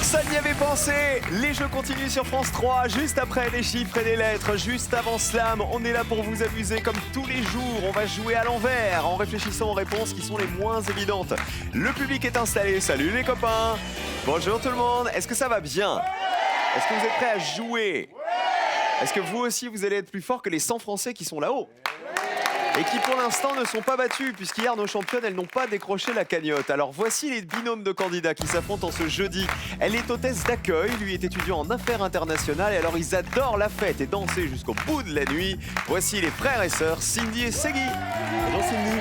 Personne n'y avait pensé. Les jeux continuent sur France 3, juste après les chiffres et les lettres, juste avant Slam. On est là pour vous amuser comme tous les jours. On va jouer à l'envers en réfléchissant aux réponses qui sont les moins évidentes. Le public est installé. Salut les copains. Bonjour tout le monde. Est-ce que ça va bien? Est-ce que vous êtes prêts à jouer? Est-ce que vous aussi vous allez être plus fort que les 100 Français qui sont là-haut? Et qui pour l'instant ne sont pas battus, puisqu'hier nos championnes, elles n'ont pas décroché la cagnotte. Alors voici les binômes de candidats qui s'affrontent en ce jeudi. Elle est hôtesse d'accueil, lui est étudiant en affaires internationales, et alors ils adorent la fête et danser jusqu'au bout de la nuit. Voici les frères et sœurs Cindy et Segui. Bonjour Cindy.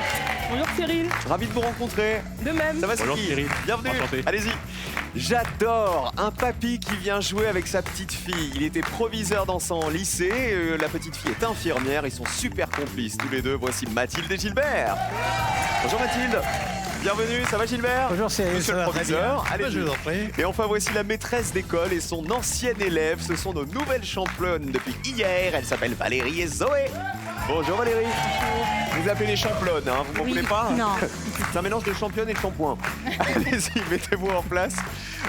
Bonjour Cyril. Ravi de vous rencontrer. De même. Ça va Bonjour Segui? Cyril. Bienvenue. Enchanté. Allez-y. J'adore un papy qui vient jouer avec sa petite fille. Il était proviseur dans son lycée. La petite fille est infirmière. Ils sont super complices tous les deux. Voici Mathilde et Gilbert. Bonjour Mathilde. Bienvenue. Ça va Gilbert? Bonjour, c'est Monsieur le proviseur. Allez, je vous en prie. Et enfin voici la maîtresse d'école et son ancienne élève. Ce sont nos nouvelles championnes depuis hier. Elles s'appellent Valérie et Zoé. Bonjour Valérie. Vous appelez les championnes, hein, vous m'en voulez pas? Non. C'est un mélange de championne et de shampoing. Allez-y, mettez-vous en place.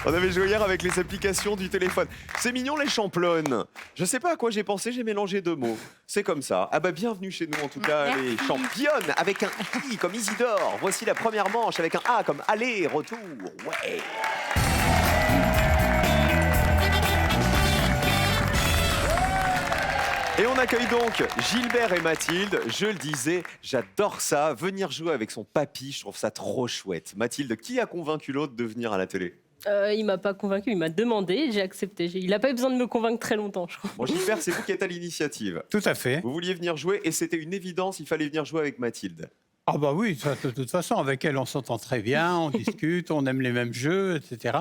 On avait joué hier avec les applications du téléphone. C'est mignon les championnes. Je sais pas à quoi j'ai pensé, j'ai mélangé deux mots. C'est comme ça. Ah bah bienvenue chez nous en tout cas, les championnes avec un I comme Isidore. Voici la première manche avec un A comme aller, retour. Ouais. Et on accueille donc Gilbert et Mathilde. Je le disais, j'adore ça. Venir jouer avec son papy, je trouve ça trop chouette. Mathilde, qui a convaincu l'autre de venir à la télé? Il m'a pas convaincu, il m'a demandé, j'ai accepté. Il n'a pas eu besoin de me convaincre très longtemps, je crois. Bon, Gilbert, c'est vous qui êtes à l'initiative. Tout à fait. Vous vouliez venir jouer et c'était une évidence, il fallait venir jouer avec Mathilde. Ah bah oui, de toute façon, avec elle, on s'entend très bien, on discute, on aime les mêmes jeux, etc.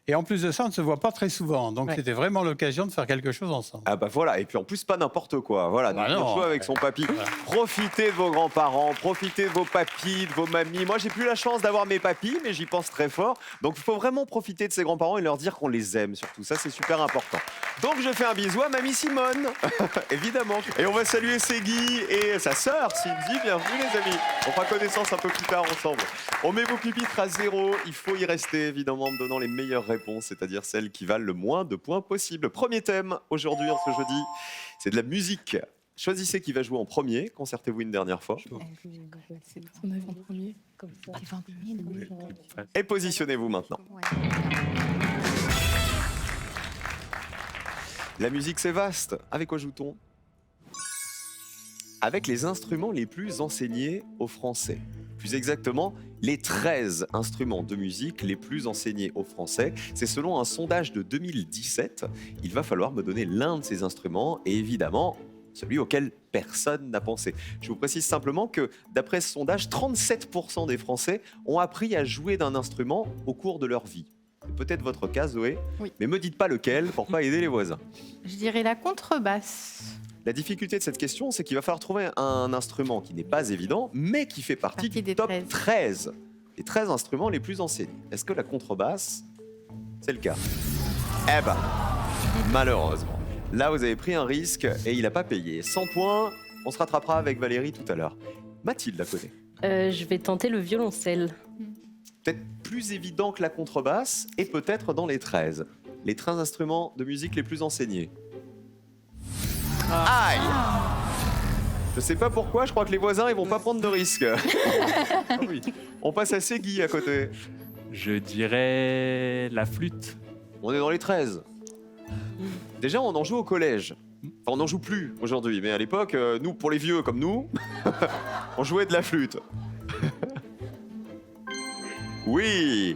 Et en plus de ça, on ne se voit pas très souvent. Donc c'était vraiment l'occasion de faire quelque chose ensemble. Ah bah voilà, et puis en plus pas n'importe quoi. Voilà, Bah donc non, jouer avec son papy. Profitez de vos grands-parents, profitez de vos papys, de vos mamies. Moi, j'ai plus la chance d'avoir mes papys, mais j'y pense très fort. Donc il faut vraiment profiter de ses grands-parents et leur dire qu'on les aime surtout. Ça, c'est super important. Donc je fais un bisou à mamie Simone, évidemment. Et on va saluer Segui et sa sœur Cindy. Bienvenue les amis. On fera connaissance un peu plus tard ensemble. On met vos pupitres à 0. Il faut y rester évidemment en me donnant les meilleures réponses, c'est-à-dire celles qui valent le moins de points possible. Premier thème aujourd'hui, en ce jeudi, c'est de la musique. Choisissez qui va jouer en premier. Concertez-vous une dernière fois. Et positionnez-vous maintenant. La musique, c'est vaste. Avec quoi joue-t-on? Avec les instruments les plus enseignés aux Français. Plus exactement, les 13 instruments de musique les plus enseignés aux Français. C'est selon un sondage de 2017. Il va falloir me donner l'un de ces instruments et évidemment, celui auquel personne n'a pensé. Je vous précise simplement que, d'après ce sondage, 37% des Français ont appris à jouer d'un instrument au cours de leur vie. C'est peut-être votre cas, Zoé, Oui. mais me dites pas lequel pour pas aider les voisins. Je dirais la contrebasse. La difficulté de cette question, c'est qu'il va falloir trouver un instrument qui n'est pas évident, mais qui fait partie Partie du des top 13. 13. Les 13 instruments les plus enseignés. Est-ce que la contrebasse, c'est le cas? Eh ben, malheureusement. Là, vous avez pris un risque et il n'a pas payé. 100 points, on se rattrapera avec Valérie tout à l'heure. Mathilde la connaît. Je vais tenter le violoncelle. Peut-être plus évident que la contrebasse et peut-être dans les 13. Les 13 instruments de musique les plus enseignés. Aïe! Je sais pas pourquoi, je crois que les voisins ils vont pas prendre de risques. Oui. On passe à Segui à côté. Je dirais la flûte. On est dans les 13. Déjà, on en joue au collège. Enfin, on n'en joue plus aujourd'hui, mais à l'époque, nous, pour les vieux comme nous, on jouait de la flûte. Oui,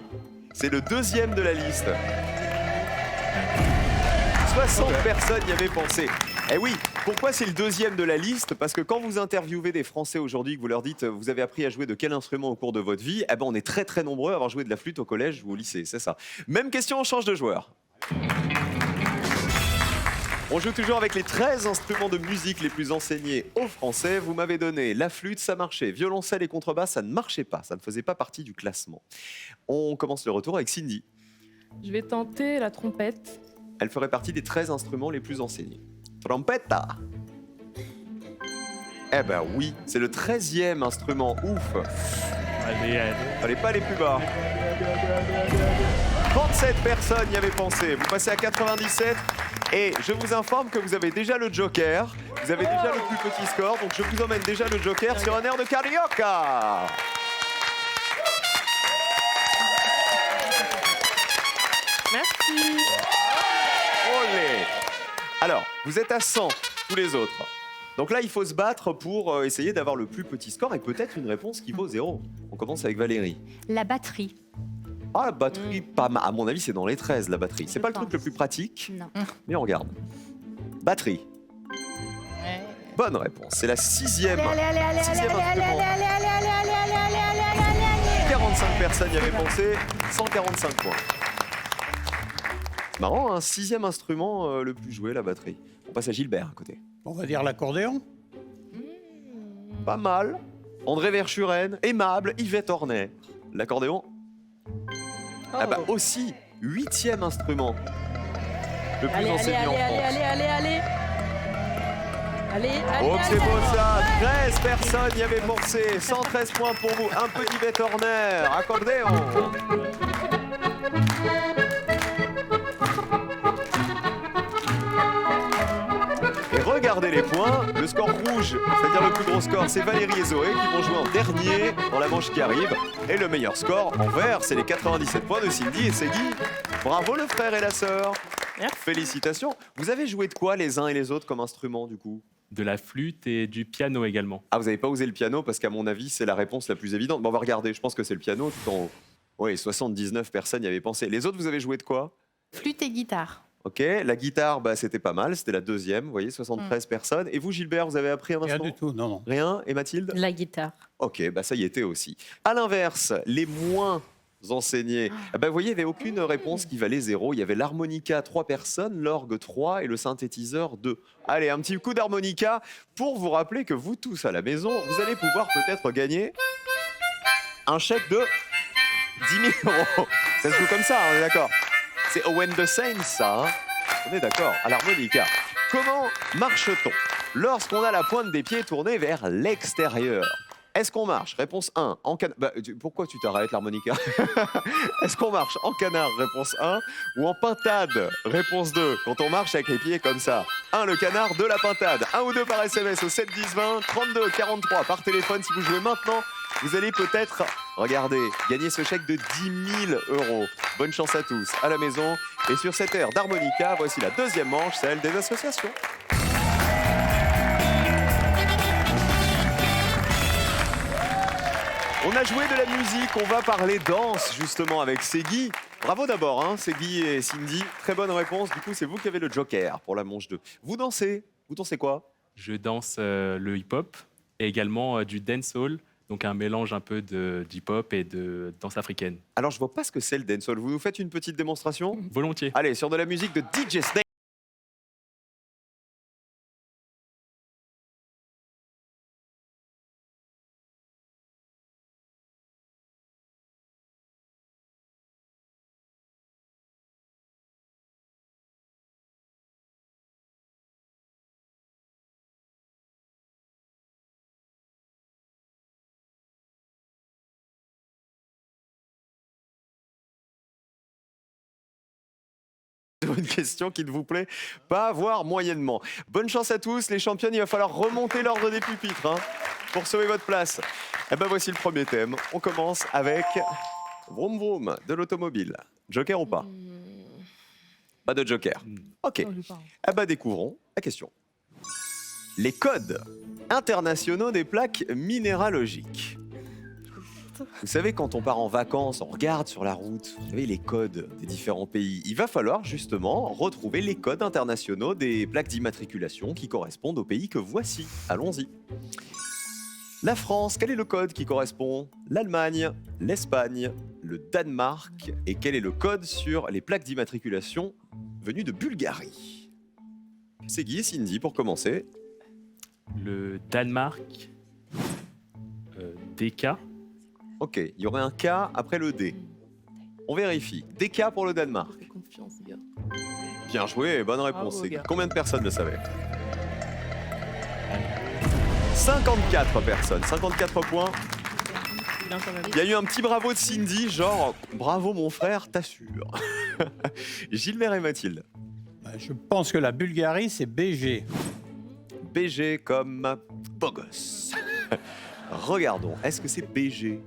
c'est le deuxième de la liste. 60 personnes y avaient pensé. Eh oui, pourquoi c'est le deuxième de la liste? Parce que quand vous interviewez des Français aujourd'hui, que vous leur dites vous avez appris à jouer de quel instrument au cours de votre vie, eh ben on est très très nombreux à avoir joué de la flûte au collège ou au lycée, c'est ça. Même question, on change de joueur. On joue toujours avec les 13 instruments de musique les plus enseignés aux Français. Vous m'avez donné la flûte, ça marchait. Violoncelle et contrebasse, ça ne marchait pas. Ça ne faisait pas partie du classement. On commence le retour avec Cindy. Je vais tenter la trompette. Elle ferait partie des 13 instruments les plus enseignés. Trompetta. Eh ben oui, c'est le 13e instrument. Ouf. Allez, allez. Fallait pas aller plus bas. 37 personnes y avaient pensé. Vous passez à 97. Et je vous informe que vous avez déjà le joker. Vous avez déjà le plus petit score. Donc je vous emmène déjà le joker sur un air de carioca. Merci. Olé. Alors, vous êtes à 100, tous les autres. Donc là, il faut se battre pour essayer d'avoir le plus petit score et peut-être une réponse qui vaut 0. On commence avec Valérie. La batterie. Ah, la batterie, pas mal. À mon avis, c'est dans les 13, la batterie. C'est Je pas le truc pense. le plus pratique, Non. mais on regarde. Batterie. Bonne réponse. C'est la 6e. Allez, allez, allez, allez, Sixième allez, allez, instrument. allez, allez, allez, allez, allez, allez, allez, allez, allez. 45 personnes y avaient pensé, 145 points. Marrant, un 6e instrument le plus joué, la batterie. On passe à Gilbert à côté. On va dire l'accordéon. Pas mal. André Verschuren, aimable, Yvette Horner. L'accordéon. Ah bah aussi, 8e instrument. Le plus Allez, allez, enseigné en allez, France. allez, allez, allez. Allez, allez, Oh, c'est allez, beau allez. ça. 13 personnes y avaient pensé. 113 points pour vous. Un peu d'Yvette Horner. Accordéon. Et regardez les points. Le score rouge, c'est-à-dire le plus gros score, c'est Valérie et Zoé qui vont jouer en dernier dans la manche qui arrive. Et le meilleur score en vert, c'est les 97 points de Cindy et Segui. Bravo le frère et la sœur. Merci. Félicitations. Vous avez joué de quoi les uns et les autres comme instrument du coup ? De la flûte et du piano également. Ah, vous n'avez pas osé le piano parce qu'à mon avis, c'est la réponse la plus évidente. Bon, on va regarder. Je pense que c'est le piano tout en haut. Oui, 79 personnes y avaient pensé. Les autres, vous avez joué de quoi ? Flûte et guitare. Ok, la guitare, bah, c'était pas mal. C'était la deuxième, vous voyez, 73 personnes. Et vous, Gilbert, vous avez appris un Rien instrument ? du tout, non, non. Rien. Et Mathilde ? La guitare. Ok, bah ça y était aussi. À l'inverse, les moins enseignés, ah bah, vous voyez, il n'y avait aucune réponse qui valait 0. Il y avait l'harmonica, 3 personnes, l'orgue, 3 et le synthétiseur, 2. Allez, un petit coup d'harmonica pour vous rappeler que vous tous à la maison, vous allez pouvoir peut-être gagner un chèque de 10 000 €. Ça se joue comme ça, on est d'accord. C'est Owen the Saints, ça. Hein, on est d'accord, à l'harmonica. Comment marche-t-on lorsqu'on a la pointe des pieds tournée vers l'extérieur ? Est-ce qu'on marche ? Réponse 1. En pourquoi tu t'arrêtes l'harmonica ? Est-ce qu'on marche en canard ? Réponse 1. Ou en pintade ? Réponse 2. Quand on marche avec les pieds comme ça. 1. Le canard, 2. La pintade. 1 ou 2 par SMS au 7 10 20 32 43 par téléphone. Si vous jouez maintenant, vous allez peut-être, regardez, gagner ce chèque de 10 000 €. Bonne chance à tous à la maison. Et sur cette aire d'harmonica, voici la deuxième manche, celle des associations. On a joué de la musique, on va parler danse justement avec Segui. Bravo d'abord, hein, Segui et Cindy. Très bonne réponse. Du coup, c'est vous qui avez le joker pour la manche 2. Vous dansez quoi ? Je danse le hip-hop et également du dancehall, donc un mélange un peu de hip-hop et de danse africaine. Alors, je vois pas ce que c'est le dancehall. Vous nous faites une petite démonstration ? Volontiers. Allez, sur de la musique de DJ Snake. Une question qui ne vous plaît pas, voire moyennement. Bonne chance à tous, les championnes, il va falloir remonter l'ordre des pupitres hein, pour sauver votre place. Et ben voici le premier thème. On commence avec Vroom Vroom de l'automobile. Joker ou pas ? Pas de joker. Ok. Eh ben découvrons la question. Les codes internationaux des plaques minéralogiques. Vous savez, quand on part en vacances, on regarde sur la route, vous savez, les codes des différents pays. Il va falloir justement retrouver les codes internationaux des plaques d'immatriculation qui correspondent au pays que voici. Allons-y. La France, quel est le code qui correspond ? L'Allemagne, l'Espagne, le Danemark. Et quel est le code sur les plaques d'immatriculation venues de Bulgarie ? C'est Guy et Cindy pour commencer. Le Danemark, DK. Ok, il y aurait un K après le D. On vérifie. DK pour le Danemark. Fais confiance, les gars. Bien joué, bonne réponse. Bravo, gars. Combien de personnes le savaient ? 54 personnes, 54 points. Bien, quand même. Il y a eu un petit bravo de Cindy, genre bravo mon frère, t'assures. Gilbert et Mathilde. Je pense que la Bulgarie, c'est BG. BG comme beau gosse. Regardons, est-ce que c'est BG?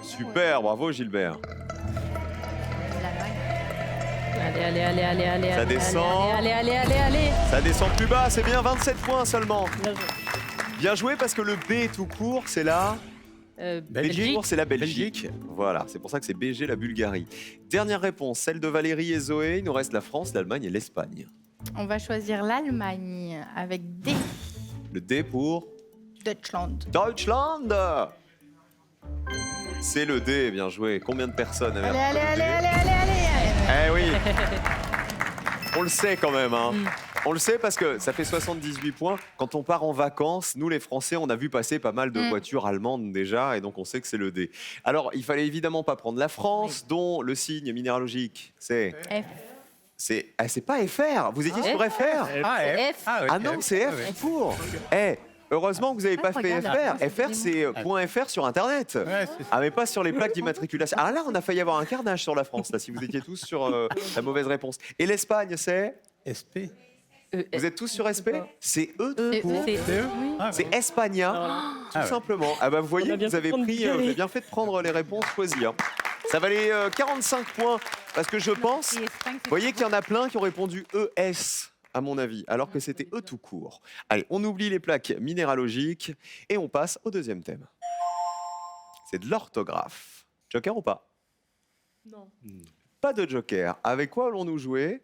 Super, bravo Gilbert. Allez. Ça descend. Allez. Ça descend plus bas, c'est bien 27 points seulement. Bien joué. Bien joué parce que le B tout court, c'est là. B tout court, c'est la Belgique. Voilà, c'est pour ça que c'est BG la Bulgarie. Dernière réponse, celle de Valérie et Zoé. Il nous reste la France, l'Allemagne et l'Espagne. On va choisir l'Allemagne avec D. Le D pour Deutschland. Deutschland. C'est le D, bien joué. Combien de personnes avaient Allez. Eh oui. On le sait quand même, hein. On le sait parce que ça fait 78 points. Quand on part en vacances, nous les Français, on a vu passer pas mal de voitures allemandes déjà, et donc on sait que c'est le D. Alors, il fallait évidemment pas prendre la France, dont le signe minéralogique, c'est... F. C'est pas FR. Vous étiez sur FR? F. Ah non, c'est F tout court. Eh, heureusement que vous n'avez pas fait regarde, FR. FR, c'est .fr sur Internet. Ouais, c'est ça. Ah, mais pas sur les plaques d'immatriculation. Ah là, on a failli avoir un carnage sur la France, là, si vous étiez tous sur la mauvaise réponse. Et l'Espagne, c'est... SP. Vous êtes tous sur SP? C'est E tout court. C'est C'est eux Ah, C'est ouais. Espagna, tout ouais. simplement. Ah bah vous voyez, On a bien vous avez fait de pris, prendre vous avez bien fait de prendre les réponses choisies. Hein. Ça valait 45 points, parce que je pense... Vous voyez qu'il y en a plein qui ont répondu ES, à mon avis, alors que c'était E tout court. Allez, on oublie les plaques minéralogiques et on passe au deuxième thème. C'est de l'orthographe. Joker ou pas? Non. Pas de joker. Avec quoi allons-nous jouer?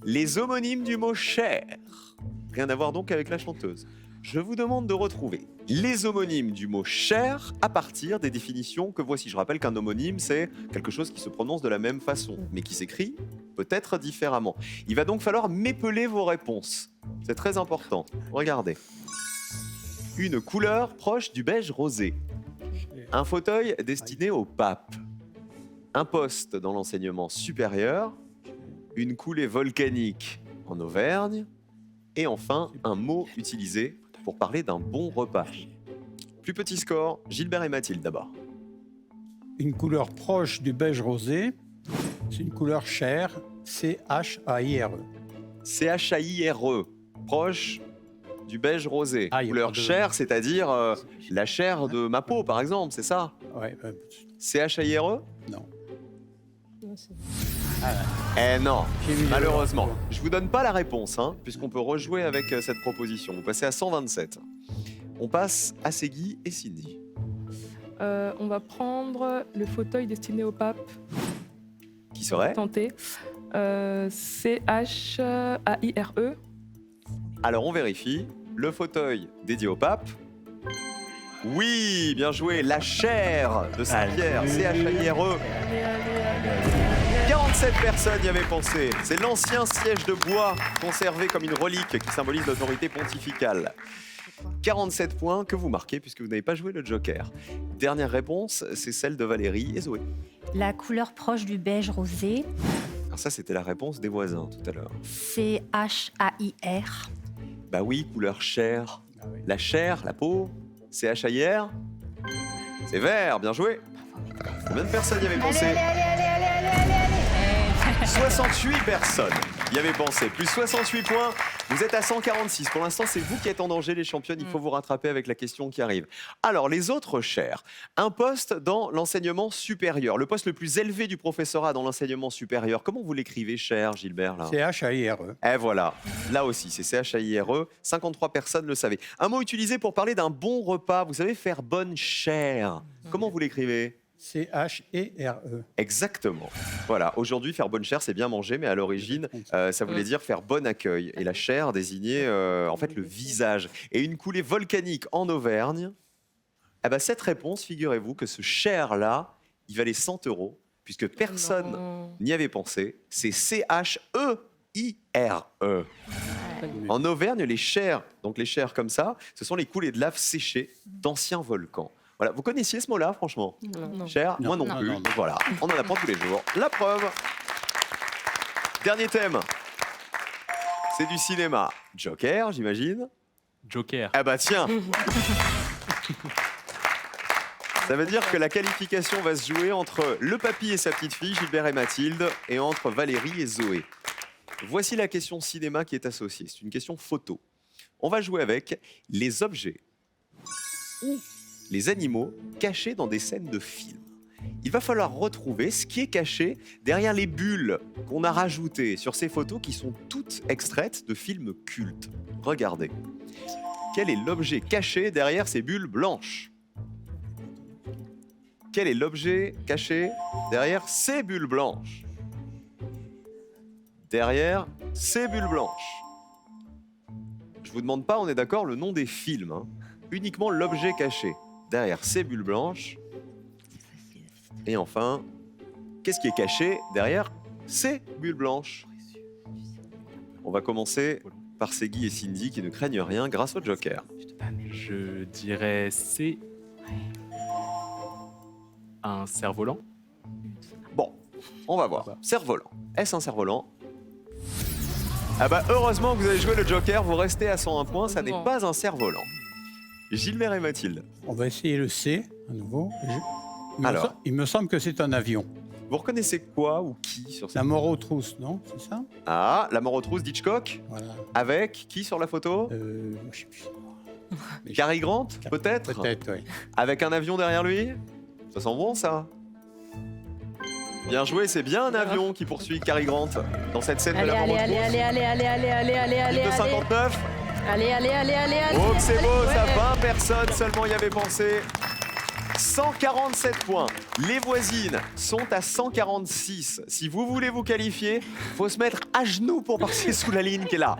Les homonymes du mot cher. Rien à voir donc avec la chanteuse. Je vous demande de retrouver les homonymes du mot cher à partir des définitions que voici. Je rappelle qu'un homonyme, c'est quelque chose qui se prononce de la même façon, mais qui s'écrit peut-être différemment. Il va donc falloir m'épeler vos réponses. C'est très important. Regardez. Une couleur proche du beige rosé. Un fauteuil destiné au pape. Un poste dans l'enseignement supérieur. Une coulée volcanique en Auvergne, et enfin un mot utilisé pour parler d'un bon repas. Plus petit score, Gilbert et Mathilde d'abord. Une couleur proche du beige rosé, c'est une couleur chair, C-H-A-I-R-E. C-H-A-I-R-E, proche du beige rosé. Ah, il y a Couleur pas de- chair, c'est-à-dire la chair de ma peau par exemple, c'est ça? Ouais, C-H-A-I-R-E? non. Eh non, J'ai mis le- malheureusement. Je vous donne pas la réponse, hein, puisqu'on peut rejouer avec cette proposition. Vous passez à 127. On passe à Segui et Cindy. On va prendre le fauteuil destiné au pape. Qui serait? Tenter. C-H-A-I-R-E. Alors on vérifie. Le fauteuil dédié au pape. Oui, bien joué. La chaire de Saint-Pierre, C-H-A-I-R-E. 47 personnes y avaient pensé. C'est l'ancien siège de bois conservé comme une relique qui symbolise l'autorité pontificale. 47 points que vous marquez puisque vous n'avez pas joué le joker. Dernière réponse, c'est celle de Valérie et Zoé. La couleur proche du beige rosé, Alors ça, c'était la réponse des voisins tout à l'heure. C-H-A-I-R. Bah oui, couleur chair. La chair, la peau, C-H-A-I-R. C'est vert, bien joué. Combien de personnes y avaient pensé? 68 personnes y avaient pensé. Plus 68 points, vous êtes à 146. Pour l'instant, c'est vous qui êtes en danger, les championnes. Il faut vous rattraper avec la question qui arrive. Alors, les autres chers. Un poste dans l'enseignement supérieur. Le poste le plus élevé du professorat dans l'enseignement supérieur. Comment vous l'écrivez, cher Gilbert, là? C-H-A-I-R-E. Et voilà, là aussi, c'est C-H-A-I-R-E. 53 personnes le savaient. Un mot utilisé pour parler d'un bon repas. Vous savez, faire bonne chère. Comment vous l'écrivez? C-H-E-R-E. Exactement. Voilà, aujourd'hui, faire bonne chère, c'est bien manger, mais à l'origine, ça voulait dire faire bon accueil. Et la chair désignait en fait le visage. Et une coulée volcanique en Auvergne, eh ben, cette réponse, figurez-vous que ce cher-là, il valait 100 €, puisque personne n'y avait pensé. C'est C-H-E-I-R-E. En Auvergne, les chairs, donc les chairs comme ça, ce sont les coulées de lave séchées d'anciens volcans. Voilà, vous connaissiez ce mot-là, franchement? Non. Cher, moi non, Non. plus. Non. Donc voilà, on en apprend tous les jours. La preuve. Dernier thème. C'est du cinéma. Joker, j'imagine. Joker. Ah bah tiens. Ça veut dire que la qualification va se jouer entre le papy et sa petite fille, Gilbert et Mathilde, et entre Valérie et Zoé. Voici la question cinéma qui est associée. C'est une question photo. On va jouer avec les objets ou les animaux cachés dans des scènes de films. Il va falloir retrouver ce qui est caché derrière les bulles qu'on a rajoutées sur ces photos qui sont toutes extraites de films cultes. Regardez. Quel est l'objet caché derrière ces bulles blanches? Quel est l'objet caché derrière ces bulles blanches? Derrière ces bulles blanches. Je vous demande pas, on est d'accord, le nom des films. Hein. Uniquement l'objet caché derrière ces bulles blanches. Et enfin, qu'est-ce qui est caché derrière ces bulles blanches? On va commencer par Segui et Cindy qui ne craignent rien grâce au Joker. Je dirais c'est un cerf-volant. Bon, on va voir. Cerf-volant. Est-ce un cerf-volant? Ah bah heureusement que vous avez joué le Joker, vous restez à 101 points, ça n'est pas un cerf-volant. Gilbert et Mathilde. On va essayer le C à nouveau. Alors. Il me semble que c'est un avion. Vous reconnaissez quoi ou qui sur cette... La mort aux trousses, non? C'est ça? Ah, la mort aux trousses d'Hitchcock. Voilà. Avec qui sur la photo? Je sais plus. Cary Grant, peut-être? Peut-être, oui. Avec un avion derrière lui? Ça sent bon, ça? Bien joué, c'est bien un avion qui poursuit Cary Grant dans cette scène de Allez, la mort aux allez, trousses. allez, allez, allez, allez, allez, allez, allez, Minute de allez. 59. Allez, allez, allez, allez, allez. Oh, que c'est beau, allez, ça, ouais. 20 personnes seulement y avaient pensé. 147 points. Les voisines sont à 146. Si vous voulez vous qualifier, faut se mettre à genoux pour passer sous la ligne qui est là.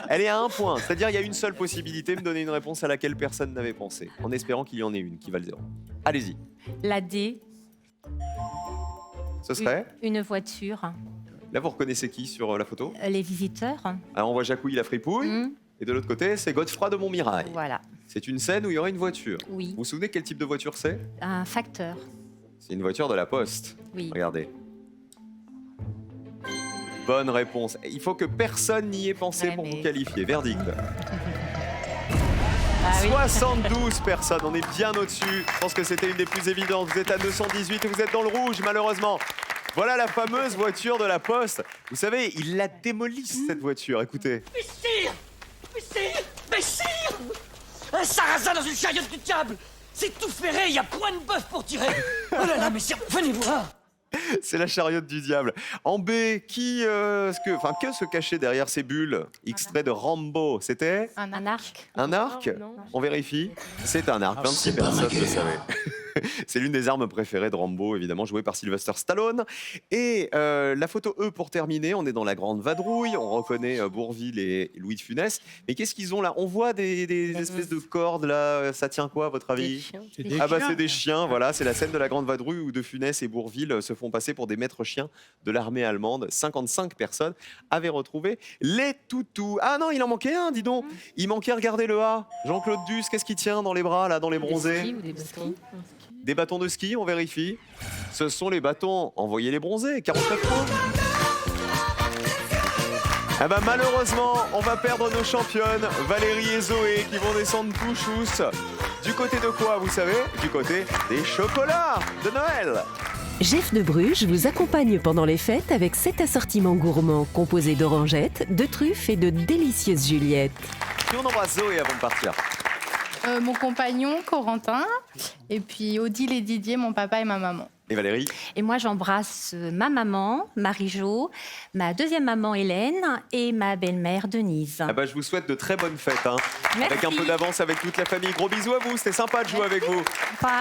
Elle est à 1 point, c'est-à-dire il y a une seule possibilité, me donner une réponse à laquelle personne n'avait pensé, en espérant qu'il y en ait une qui va le 0. Allez-y. La D, Ce serait? une voiture, Là, vous reconnaissez qui sur la photo? les visiteurs. Alors, on voit Jacouille la fripouille, et de l'autre côté, c'est Godefroy de Montmirail. Voilà, C'est une scène où il y aurait une voiture. oui. Vous vous souvenez quel type de voiture c'est? Un facteur, C'est une voiture de la Poste. oui. Regardez. Bonne réponse. Il faut que personne n'y ait pensé Ouais, pour mais- vous qualifier. Verdict. Ah oui. 72 personnes, on est bien au-dessus. Je pense que c'était une des plus évidentes. Vous êtes à 218 et vous êtes dans le rouge, malheureusement. Voilà la fameuse voiture de la Poste. Vous savez, ils la démolissent, cette voiture. Écoutez. Mais sire Un sarrasin dans une chariote du diable. C'est tout ferré, il y a point de bœuf pour tirer. Oh là là, mais sire, venez voir. C'est la chariote du diable. En B, que se cachait derrière ces bulles? Extrait de Rambo, c'était Un arc. un arc? Non. On vérifie. C'est un arc, 26 personnes le savaient. C'est l'une des armes préférées de Rambo, évidemment, jouée par Sylvester Stallone. Et la photo E pour terminer, on est dans la grande vadrouille, on reconnaît Bourvil et Louis de Funès. Mais qu'est-ce qu'ils ont là? On voit des espèces de cordes là, ça tient quoi à votre Des avis? chiens. C'est des Ah bah chiens. c'est des chiens, voilà, c'est la scène de la grande vadrouille où De Funès et Bourvil se font passer pour des maîtres chiens de l'armée allemande. 55 personnes avaient retrouvé les toutous. Ah non, il en manquait un, dis donc. Il manquait, regardez le A. Jean-Claude Duss, qu'est-ce qu'il tient dans les bras là, dans les Des bronzés? skis ou des bâtons. Des bâtons de ski, on vérifie. Ce sont les bâtons, envoyez les bronzés, 49 points. Ah bah malheureusement, on va perdre nos championnes, Valérie et Zoé, qui vont descendre tout chousse. Du côté de quoi, vous savez? Du côté des chocolats de Noël. Jeff de Bruges vous accompagne pendant les fêtes avec 7 assortiments gourmands composés d'orangettes, de truffes et de délicieuses Juliettes. Puis on embrasse Zoé avant de partir. Mon compagnon, Corentin, et puis Odile et Didier, mon papa et ma maman. Et Valérie? Et moi, j'embrasse ma maman, Marie-Jo, ma deuxième maman, Hélène, et ma belle-mère, Denise. Ah bah je vous souhaite de très bonnes fêtes, hein. Merci. Avec un peu d'avance avec toute la famille. Gros bisous à vous, c'était sympa de jouer avec vous.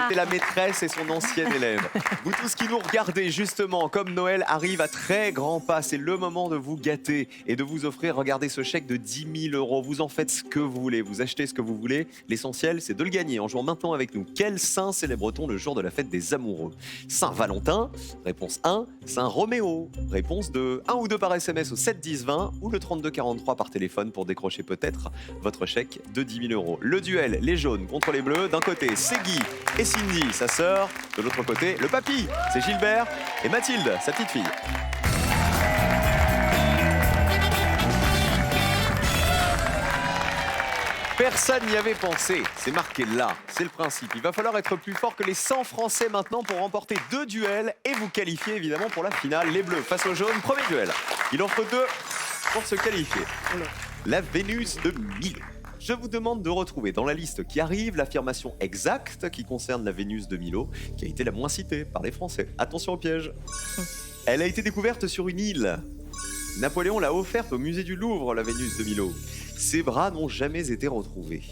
C'était la maîtresse et son ancienne élève. Vous tous qui nous regardez, justement, comme Noël arrive à très grands pas, c'est le moment de vous gâter et de vous offrir, regardez ce chèque de 10 000 €. Vous en faites ce que vous voulez, vous achetez ce que vous voulez. L'essentiel, c'est de le gagner en jouant maintenant avec nous. Quel saint célèbre-t-on le jour de la fête des amoureux? Saint-Valentin, réponse 1. Saint-Roméo, réponse 2. 1 ou 2 par SMS au 7 10 20 ou le 32 43 par téléphone pour décrocher peut-être votre chèque de 10 000 €. Le duel, les jaunes contre les bleus. D'un côté, c'est Guy et Cindy, sa sœur. De l'autre côté, le papy, c'est Gilbert et Mathilde, sa petite fille. Personne n'y avait pensé, c'est marqué là, c'est le principe. Il va falloir être plus fort que les 100 Français maintenant pour remporter 2 duels et vous qualifier évidemment pour la finale. Les bleus face aux jaunes, premier duel. Il en faut 2 pour se qualifier. La Vénus de Milo. Je vous demande de retrouver dans la liste qui arrive l'affirmation exacte qui concerne la Vénus de Milo, qui a été la moins citée par les Français. Attention au piège. Elle a été découverte sur une île. Napoléon l'a offerte au musée du Louvre, la Vénus de Milo. Ses bras n'ont jamais été retrouvés.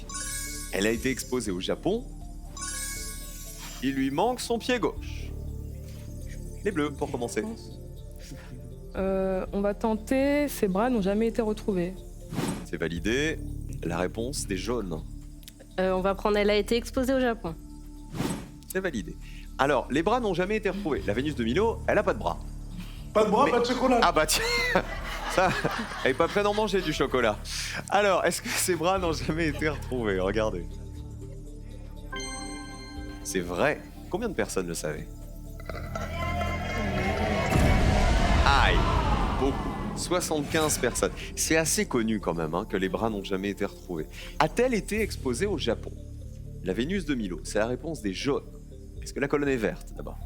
Elle a été exposée au Japon. Il lui manque son pied gauche. Les bleus, pour commencer. On va tenter, ses bras n'ont jamais été retrouvés. C'est validé. La réponse des jaunes. On va prendre, elle a été exposée au Japon. C'est validé. Alors, les bras n'ont jamais été retrouvés. La Vénus de Milo, elle a pas de bras. Pas de bras, pas de chocolat. Ah bah tiens, ça, elle est pas prête d'en manger du chocolat. Alors, est-ce que ses bras n'ont jamais été retrouvés? Regardez. C'est vrai. Combien de personnes le savaient? Aïe, beaucoup. 75 personnes. C'est assez connu quand même que les bras n'ont jamais été retrouvés. A-t-elle été exposée au Japon? La Vénus de Milo, c'est la réponse des jaunes. Est-ce que la colonne est verte d'abord?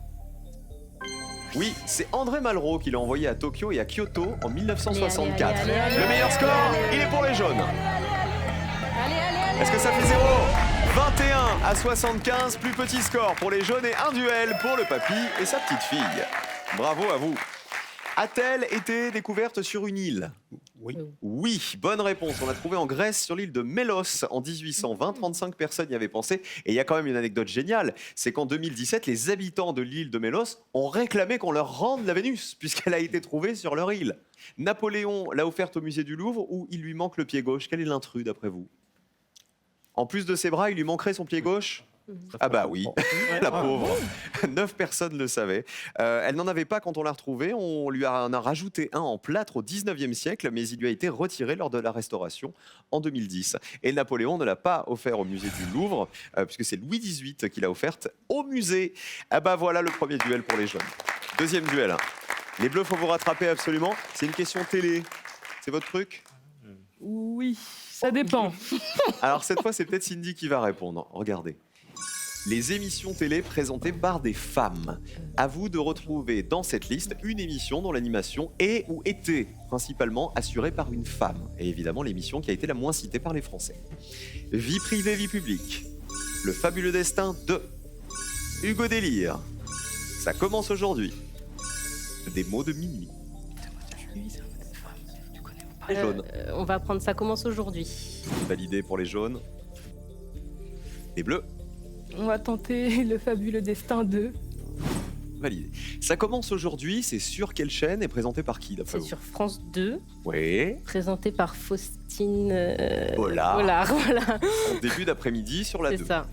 Oui, c'est André Malraux qui l'a envoyé à Tokyo et à Kyoto en 1964. Le meilleur score, il est pour les jaunes. Est-ce que ça fait 0? 21 à 75, plus petit score pour les jaunes et un duel pour le papy et sa petite fille. Bravo à vous. A-t-elle été découverte sur une île? Oui. Oui, bonne réponse. On l'a trouvée en Grèce sur l'île de Mélos en 1820. 35 personnes y avaient pensé. Et il y a quand même une anecdote géniale, c'est qu'en 2017, les habitants de l'île de Mélos ont réclamé qu'on leur rende la Vénus, puisqu'elle a été trouvée sur leur île. Napoléon l'a offerte au musée du Louvre où il lui manque le pied gauche. Quel est l'intrus d'après vous? En plus de ses bras, il lui manquerait son pied gauche? Ah bah oui, la pauvre. 9 personnes le savaient. Elle n'en avait pas quand on l'a retrouvée. On lui en a rajouté un en plâtre au 19e siècle, mais il lui a été retiré lors de la restauration en 2010. Et Napoléon ne l'a pas offert au musée du Louvre, puisque c'est Louis XVIII qui l'a offerte au musée. Ah bah voilà le premier duel pour les jeunes. Deuxième duel. Les bleus, faut vous rattraper absolument. C'est une question télé. C'est votre truc? Oui, ça dépend. Alors cette fois, c'est peut-être Cindy qui va répondre. Regardez. Les émissions télé présentées par des femmes. À vous de retrouver dans cette liste une émission dont l'animation est ou était principalement assurée par une femme. Et évidemment, l'émission qui a été la moins citée par les Français. Vie privée, vie publique. Le fabuleux destin de Hugo Délire. Ça commence aujourd'hui. Des mots de minuit. Les jaunes. On va prendre, ça commence aujourd'hui. Validé pour les jaunes. Les bleus. On va tenter le fabuleux destin de... Validé. Ça commence aujourd'hui, c'est sur quelle chaîne et présenté par qui d'après C'est vous? sur France 2, Oui. présenté par Faustine Bollard. Bollard, voilà. En début d'après-midi sur la 2. C'est ça.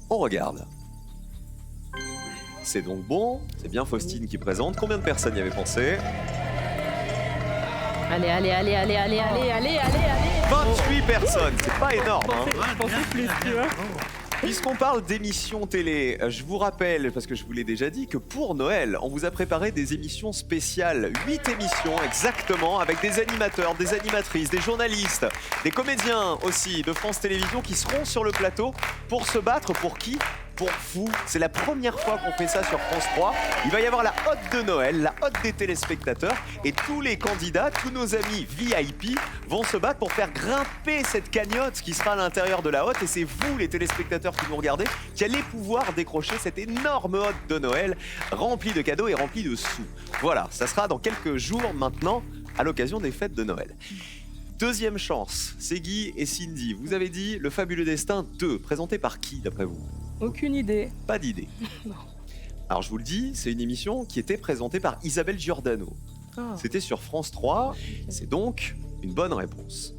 On regarde. C'est donc bon, c'est bien Faustine qui présente. Combien de personnes y avaient pensé? Allez, allez, allez, allez, allez, allez, allez, allez, allez. 28 personnes, c'est pas énorme. Je pensais plus, tu vois. Puisqu'on parle d'émissions télé, je vous rappelle, parce que je vous l'ai déjà dit, que pour Noël, on vous a préparé des émissions spéciales. 8 émissions exactement, avec des animateurs, des animatrices, des journalistes, des comédiens aussi de France Télévisions qui seront sur le plateau pour se battre pour qui? Pour vous. C'est la première fois qu'on fait ça sur France 3. Il va y avoir la hotte de Noël, la hotte des téléspectateurs, et tous les candidats, tous nos amis VIP vont se battre pour faire grimper cette cagnotte qui sera à l'intérieur de la hotte, et c'est vous, les téléspectateurs qui nous regardez, qui allez pouvoir décrocher cette énorme hotte de Noël remplie de cadeaux et remplie de sous. Voilà, ça sera dans quelques jours maintenant à l'occasion des fêtes de Noël. Deuxième chance, c'est Guy et Cindy. Vous avez dit Le Fabuleux Destin 2, présenté par qui d'après vous? Aucune idée. Pas d'idée. Non. Alors je vous le dis, c'est une émission qui était présentée par Isabelle Giordano. Ah. C'était sur France 3, c'est donc une bonne réponse.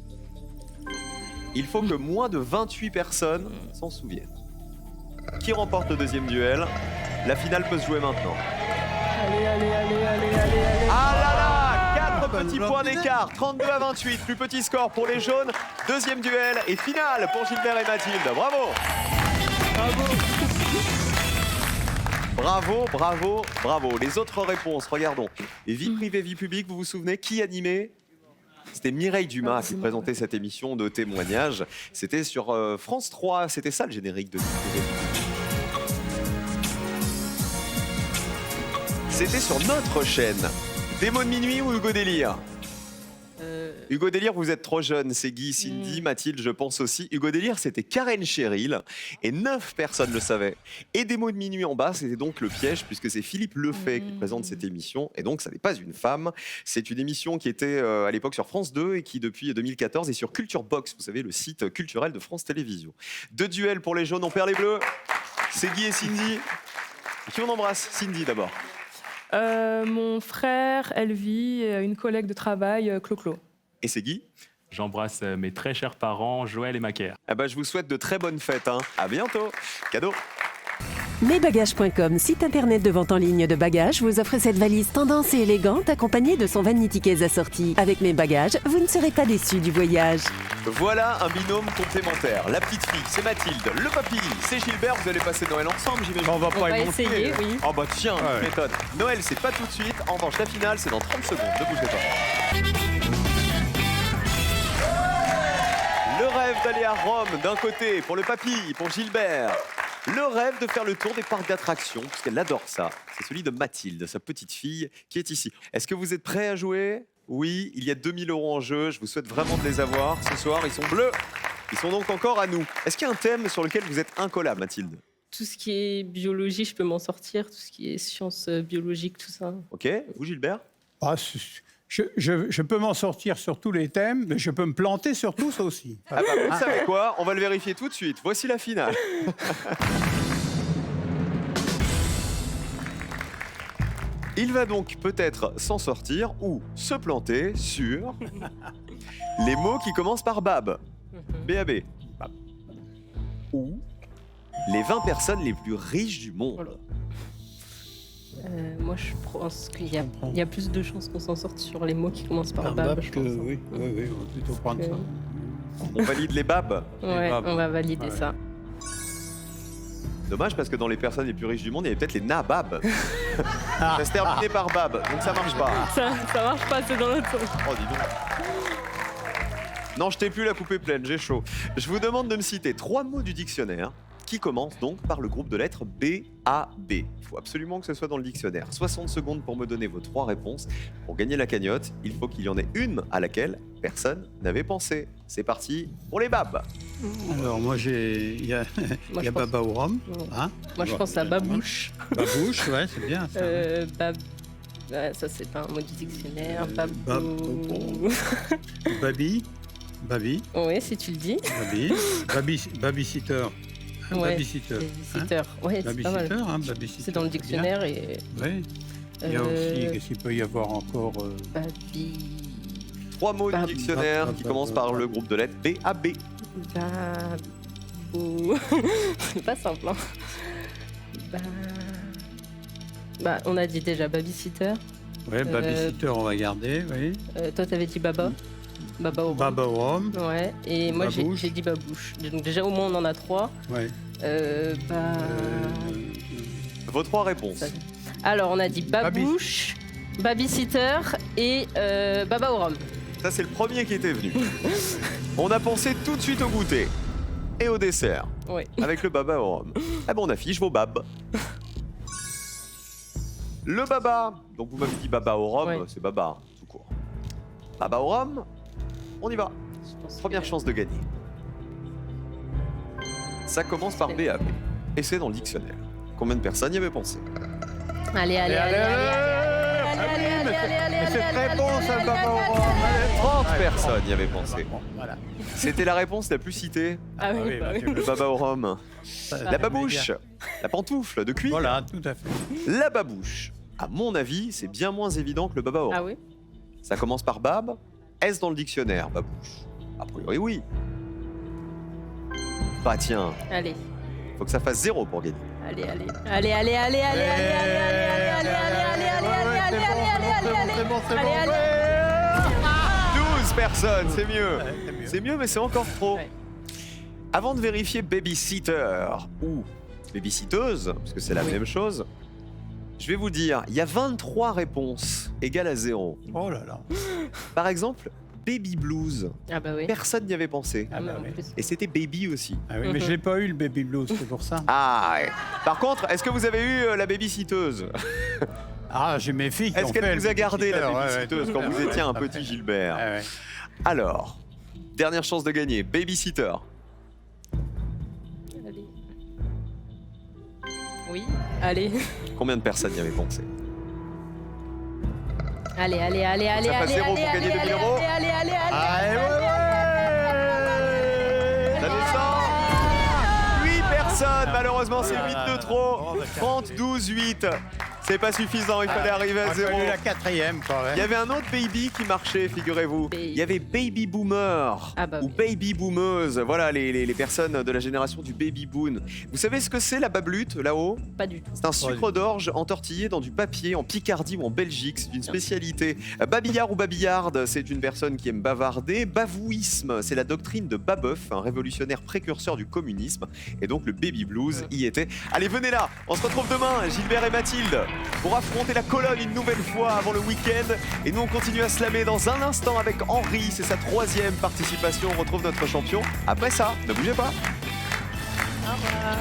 Il faut que moins de 28 personnes s'en souviennent. Qui remporte le deuxième duel? La finale peut se jouer maintenant. Allez, allez, allez, allez, allez, allez. Ah là là, 4 petits points d'écart, 32 à 28, plus petit score pour les jaunes. Deuxième duel et finale pour Gilbert et Mathilde. Bravo. Bravo, bravo, bravo. Les autres réponses, regardons. Vie privée, vie publique, vous vous souvenez qui animait? C'était Mireille Dumas qui présentait cette émission de témoignages. C'était sur France 3, c'était ça le générique de Vie privée, vie publique. C'était sur notre chaîne. Démon de minuit ou Hugo Délire? Hugo Délire, vous êtes trop jeune. C'est Guy, Cindy, Mathilde, je pense aussi. Hugo Délire, c'était Karen Cheryl. Et 9 personnes le savaient. Et Démon de minuit en bas, c'était donc le piège, puisque c'est Philippe Lefay qui présente cette émission. Et donc, ça n'est pas une femme. C'est une émission qui était à l'époque sur France 2 et qui, depuis 2014, est sur Culture Box, vous savez, le site culturel de France Télévisions. 2 duels pour les jaunes, on perd les bleus. C'est Guy et Cindy. Qui on embrasse? Cindy d'abord. Mon frère, Elvie, et une collègue de travail, Clo-Clo. Et c'est Guy. J'embrasse mes très chers parents, Joël et Macaire. Ah bah, je vous souhaite de très bonnes fêtes. Hein. À bientôt. Cadeau. Mesbagages.com, site internet de vente en ligne de bagages, vous offre cette valise tendance et élégante accompagnée de son vanity case assorti. Avec Mes Bagages, vous ne serez pas déçus du voyage. Voilà un binôme complémentaire. La petite fille, c'est Mathilde. Le papy, c'est Gilbert. Vous allez passer Noël ensemble, j'imagine. On va On pas va y monter. essayer, oui. Oh bah tiens, Ouais. tu m'étonnes. Noël, c'est pas tout de suite. En revanche, la finale, c'est dans 30 secondes. Ne bougez pas. Le rêve d'aller à Rome, d'un côté, pour le papy, pour Gilbert. Le rêve de faire le tour des parcs d'attractions, puisqu'elle adore ça. C'est celui de Mathilde, sa petite fille, qui est ici. Est-ce que vous êtes prêts à jouer? Oui, il y a 2000 € en jeu. Je vous souhaite vraiment de les avoir. Ce soir, ils sont bleus. Ils sont donc encore à nous. Est-ce qu'il y a un thème sur lequel vous êtes incollable, Mathilde? Tout ce qui est biologie, je peux m'en sortir. Tout ce qui est sciences biologiques, tout ça. Ok, vous, Gilbert? Ah, je peux m'en sortir sur tous les thèmes, mais je peux me planter sur tous aussi. Ah bah, vous savez quoi? On va le vérifier tout de suite. Voici la finale. Il va donc peut-être s'en sortir ou se planter sur les mots qui commencent par Bab. BAB. Bab. Ou les 20 personnes les plus riches du monde. Moi, je pense qu'il y a plus de chances qu'on s'en sorte sur les mots qui commencent par Bab. je pense. Oui, on va plutôt prendre ça. On valide les Babs. Ouais, Bab. on va valider ça. Dommage parce que dans les personnes les plus riches du monde, il y avait peut-être les Nabab. Ça se terminait par Bab, donc ça marche pas. Ça marche pas, c'est dans l'autre sens. Oh, dis donc. Non, je t'ai plus la coupée pleine, j'ai chaud. Je vous demande de me citer 3 mots du dictionnaire qui commencent donc par le groupe de lettres B-A-B. Il faut absolument que ce soit dans le dictionnaire. 60 secondes pour me donner vos 3 réponses. Pour gagner la cagnotte, il faut qu'il y en ait une à laquelle personne n'avait pensé. C'est parti pour les Babs. Alors, moi, il y a Moi, je pense- Baba au rhum. Hein Moi, je pense à babouche. Babouche, ouais, c'est bien ça. Ouais, ça, c'est pas un mot du dictionnaire. Babi. Babi. Oui, si tu le dis. Babysitter. Un Ouais, babysitter. babysitter. Ouais, c'est pas Babysitter, mal. hein, babysitter. C'est dans le bien. dictionnaire et. Oui. Il y a aussi, qu'est-ce qu'il peut y avoir encore 3 mots du Bab. dictionnaire qui commencent par le groupe de lettres B-A-B. C'est pas simple, hein. On a dit déjà babysitter. Oui, babysitter, on va garder, oui. Toi, t'avais dit baba. Baba au rhum. Baba au rhum, Ouais, et moi j'ai Babouche. dit babouche. Donc déjà au moins on en a 3. oui. Vos 3 réponses. Ça- Alors on a dit babouche, babysitter et baba au rhum. Ça, c'est le premier qui était venu. On a pensé tout de suite au goûter et au dessert Ouais. avec le baba au rhum. Ah bon, on affiche vos babs. Le baba. Donc vous m'avez dit baba au rhum, Ouais. c'est baba, tout court. Baba au rhum, on y va. Je pense Première que- chance de gagner. Ça commence par BAB et c'est dans le dictionnaire. Combien de personnes y avaient pensé? Allez, allez, allez, Mais c'est très bon, ça, le baba au rhum. 30 personnes y avaient pensé. Bon, voilà. C'était la réponse la plus citée. Ah oui, oui, bah bah, oui. tu Le baba au rhum. La babouche, la pantoufle de cuir. Voilà, tout à fait. La babouche. À mon avis, c'est bien moins évident que le baba au rhum. Ah oui. Ça commence par bab. Est-ce dans le dictionnaire, babouche? A priori, oui. Bah tiens, Allez. Faut que ça fasse 0 pour gagner. Allez, allez, allez, allez, allez, allez, allez, allez, allez, allez, allez, allez, allez, allez, allez, allez. 12 personnes, c'est mieux. Ouais, c'est mieux. C'est mieux, mais c'est encore trop. Ouais. Avant de vérifier babysitter ou babysitteuse, parce que c'est la même chose, je vais vous dire, il y a 23 réponses égales à 0. Oh là là. Par exemple, baby blues. Ah bah oui. Personne n'y avait pensé. Ah bah En oui. plus. Et c'était baby aussi. Ah oui, mais je l'ai pas eu le baby blues, c'est pour ça. Ah ouais. Par contre, est-ce que vous avez eu la babysitteuse? Ah, j'ai mes filles qui ont Est-ce fait qu'elle le vous a gardé la babysitter, babysitteuse quand vous étiez un petit Gilbert? Ouais, ouais. Alors, dernière chance de gagner, babysitter. Allez. Oui, allez. Combien de personnes y avaient pensé? Allez, allez, allez, allez, Ça fait allez, 0 pour allez, gagner allez, 2000 euros. allez, allez, allez, Allez, ouais, Ça descend. 8 personnes, malheureusement c'est 8 de trop. Oh, bah, 30, 12, 8. C'est pas suffisant, il fallait arriver à On a 0. eu la 4e quand même. Il y avait un autre baby qui marchait, figurez-vous. Baby. Il y avait baby boomer Ah bah ou oui. baby boomeuse. Voilà les personnes de la génération du baby boom. Vous savez ce que c'est la bablute là-haut? Pas du tout. C'est un sucre d'orge entortillé dans du papier en Picardie ou en Belgique. C'est une spécialité. Babillard ou babillarde, c'est une personne qui aime bavarder. Bavouisme, c'est la doctrine de Babeuf, un révolutionnaire précurseur du communisme. Et donc le baby blues y était. Allez, venez là. On se retrouve demain, Gilbert et Mathilde, pour affronter la colonne une nouvelle fois avant le week-end. Et nous, on continue à slammer dans un instant avec Henri. C'est sa 3e participation. On retrouve notre champion après ça. Ne bougez pas. Au revoir.